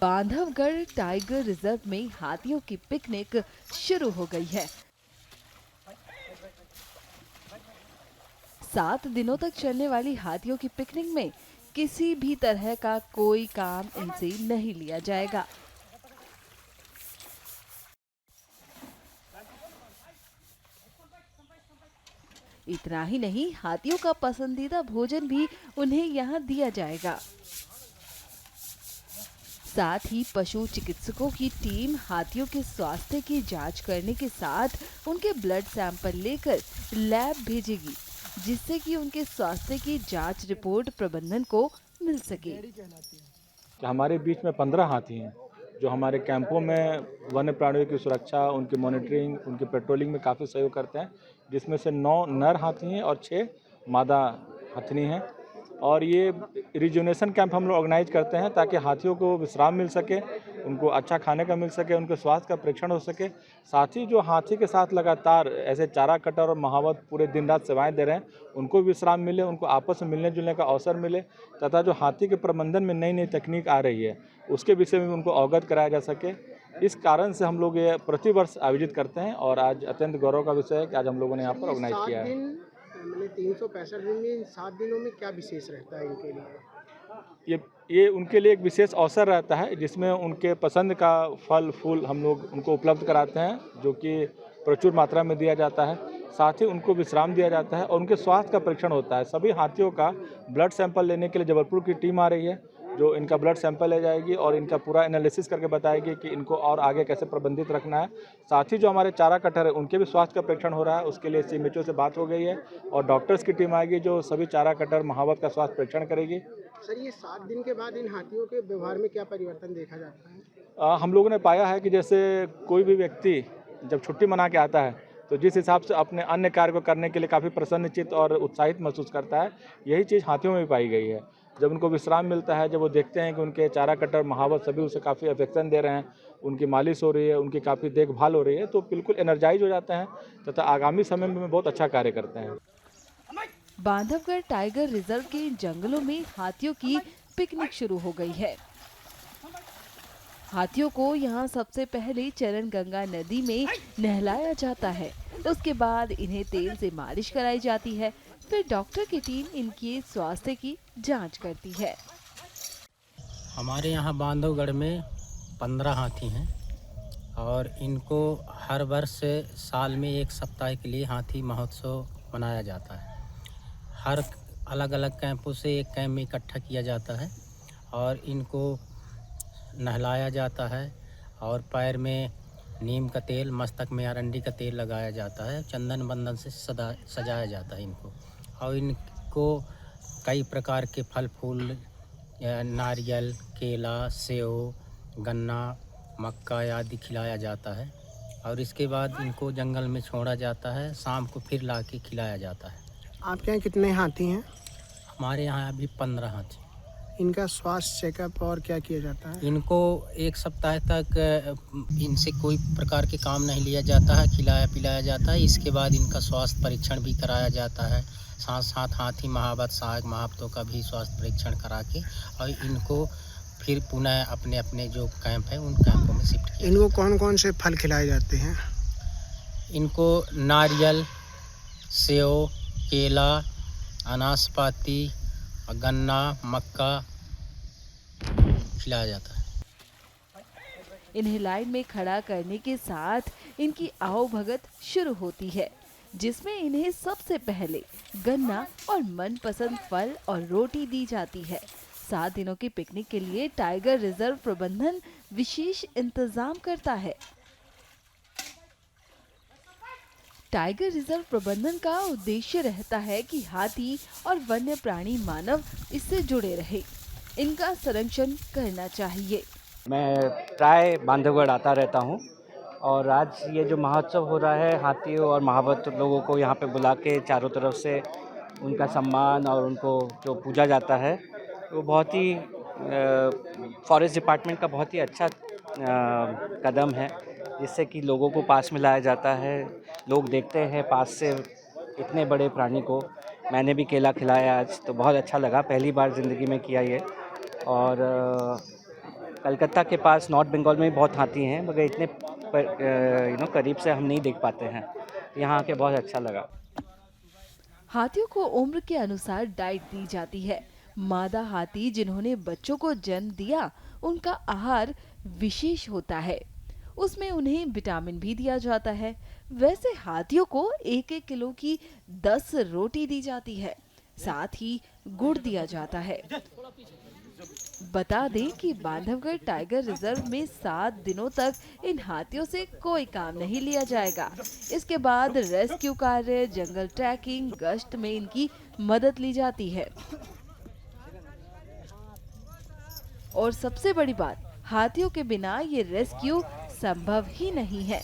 Bandhavgarh tiger reserve में हाथियों की पिकनिक शुरू हो गई है। 7 दिनों तक चलने वाली हाथियों की पिकनिक में किसी भी तरह का कोई काम इनसे नहीं लिया जाएगा। इतना ही नहीं, हाथियों का पसंदीदा भोजन भी उन्हें यहाँ दिया जाएगा। साथ ही पशु चिकित्सकों की टीम हाथियों के स्वास्थ्य की जांच करने के साथ उनके ब्लड सैंपल लेकर लैब भेजेगी, जिससे कि उनके स्वास्थ्य की जांच रिपोर्ट प्रबंधन को मिल सके। हमारे बीच में 15 हाथी हैं जो हमारे कैंपों में वन्य प्राणियों की सुरक्षा, उनकी मॉनिटरिंग, उनकी पेट्रोलिंग में काफ़ी सहयोग करते हैं, जिसमें से 9 नर हाथी हैं और 6 मादा हथनी हैं। और ये रिजुनेशन कैंप हम लोग ऑर्गेनाइज करते हैं ताकि हाथियों को विश्राम मिल सके, उनको अच्छा खाने का मिल सके, उनके स्वास्थ्य का परीक्षण हो सके। साथ ही जो हाथी के साथ लगातार ऐसे चारा कटर और महावत पूरे दिन रात सेवाएं दे रहे हैं, उनको विश्राम मिले, उनको आपस में मिलने जुलने का अवसर मिले, तथा जो हाथी के प्रबंधन में नई नई तकनीक आ रही है उसके विषय में उनको अवगत कराया जा सके। इस कारण से हम लोग ये प्रतिवर्ष आयोजित करते हैं और आज अत्यंत गौरव का विषय है कि आज हम लोगों ने यहाँ पर ऑर्गेनाइज किया है। मैंने 365 दिन में इन 7 दिनों में क्या विशेष रहता है इनके लिए? ये उनके लिए एक विशेष अवसर रहता है जिसमें उनके पसंद का फल फूल हम लोग उनको उपलब्ध कराते हैं, जो कि प्रचुर मात्रा में दिया जाता है। साथ ही उनको विश्राम दिया जाता है और उनके स्वास्थ्य का परीक्षण होता है। सभी हाथियों का ब्लड सैंपल लेने के लिए जबलपुर की टीम आ रही है, जो इनका ब्लड सैंपल ले जाएगी और इनका पूरा एनालिसिस करके बताएगी कि इनको और आगे कैसे प्रबंधित रखना है। साथ ही जो हमारे चारा कटर है उनके भी स्वास्थ्य का परीक्षण हो रहा है, उसके लिए सीएमएचओ से बात हो गई है और डॉक्टर्स की टीम आएगी जो सभी चारा कटर महावत का स्वास्थ्य परीक्षण करेगी। सर, ये 7 दिन के बाद इन हाथियों के व्यवहार में क्या परिवर्तन देखा जाता है? हम लोगों ने पाया है कि जैसे कोई भी व्यक्ति जब छुट्टी मना के आता है तो जिस हिसाब से अपने अन्य कार्य को करने के लिए काफ़ी प्रसन्नचित्त और उत्साहित महसूस करता है, यही चीज़ हाथियों में भी पाई गई है। जब उनको विश्राम मिलता है, जब वो देखते हैं कि उनके चारा कटर महावत सभी उसे काफ़ी अफेक्शन दे रहे हैं, उनकी मालिश हो रही है, उनकी काफ़ी देखभाल हो रही है, तो बिल्कुल एनर्जाइज हो जाते हैं तथा आगामी समय में बहुत अच्छा कार्य करते हैं। बांधवगढ़ टाइगर रिजर्व के इन जंगलों में हाथियों की पिकनिक शुरू हो गई है। हाथियों को यहाँ सबसे पहले चरण गंगा नदी में नहलाया जाता है। उसके बाद इन्हें तेल से मालिश कराई जाती है। फिर डॉक्टर की टीम इनके स्वास्थ्य की जांच करती है। हमारे यहाँ बांधवगढ़ में 15 हाथी हैं और इनको हर वर्ष साल में 1 सप्ताह के लिए हाथी महोत्सव मनाया जाता है। हर अलग अलग कैंपों से एक कैंप में इकट्ठा किया जाता है और इनको नहलाया जाता है और पैर में नीम का तेल, मस्तक में अरंडी का तेल लगाया जाता है, चंदन बंदन से सजाया जाता है इनको। और इनको कई प्रकार के फल फूल, नारियल, केला, सेव, गन्ना, मक्का आदि खिलाया जाता है और इसके बाद इनको जंगल में छोड़ा जाता है। शाम को फिर ला के खिलाया जाता है। आपके यहाँ कितने हाथी हैं? हमारे यहाँ अभी 15 हाथी। इनका स्वास्थ्य चेकअप और क्या किया जाता है? इनको 1 सप्ताह तक इनसे कोई प्रकार के काम नहीं लिया जाता है, खिलाया पिलाया जाता है। इसके बाद इनका स्वास्थ्य परीक्षण भी कराया जाता है। साथ साथ हाथी महावत, सहायक महावतों का भी स्वास्थ्य परीक्षण करा के और इनको फिर पुनः अपने अपने जो कैंप है उन कैंपों में शिफ्ट किया। इनको कौन कौन से फल खिलाए जाते हैं? इनको नारियल, सेव, केला, अनाशपाती, गन्ना, मक्का खिलाया जाता है। इन्हें लाइन में खड़ा करने के साथ इनकी आवभगत शुरू होती है, जिसमें इन्हें सबसे पहले गन्ना और मनपसंद फल और रोटी दी जाती है। 7 दिनों की पिकनिक के लिए टाइगर रिजर्व प्रबंधन विशेष इंतजाम करता है। टाइगर रिजर्व प्रबंधन का उद्देश्य रहता है कि हाथी और वन्य प्राणी मानव इससे जुड़े रहे, इनका संरक्षण करना चाहिए। मैं प्राय बांधवगढ़ आता रहता हूँ और आज ये जो महोत्सव हो रहा है, हाथियों और महावत लोगों को यहाँ पे बुला के चारों तरफ से उनका सम्मान और उनको जो पूजा जाता है, वो बहुत ही फॉरेस्ट डिपार्टमेंट का बहुत ही अच्छा कदम है, जिससे कि लोगों को पास में लाया जाता है। लोग देखते हैं पास से इतने बड़े प्राणी को। मैंने भी केला खिलाया आज, तो बहुत अच्छा लगा, पहली बार ज़िंदगी में किया ये। और कलकत्ता के पास नॉर्थ बंगाल में भी बहुत हाथी हैं, मगर इतने करीब से हम नहीं देख पाते हैं। यहाँ आके बहुत अच्छा लगा। हाथियों को उम्र के अनुसार डाइट दी जाती है। मादा हाथी जिन्होंने बच्चों को जन्म दिया, उनका आहार विशेष होता है। उसमें उन्हें विटामिन भी दिया जाता है। वैसे हाथियों को 1-1 किलो की 10 रोटी दी जाती है, साथ ही गुड़ दिया जाता है। बता दें कि बांधवगढ़ टाइगर रिजर्व में 7 दिनों तक इन हाथियों से कोई काम नहीं लिया जाएगा। इसके बाद रेस्क्यू कार्य, जंगल ट्रैकिंग, गश्त में इनकी मदद ली जाती है। और सबसे बड़ी बात, हाथियों के बिना ये रेस्क्यू संभव ही नहीं है।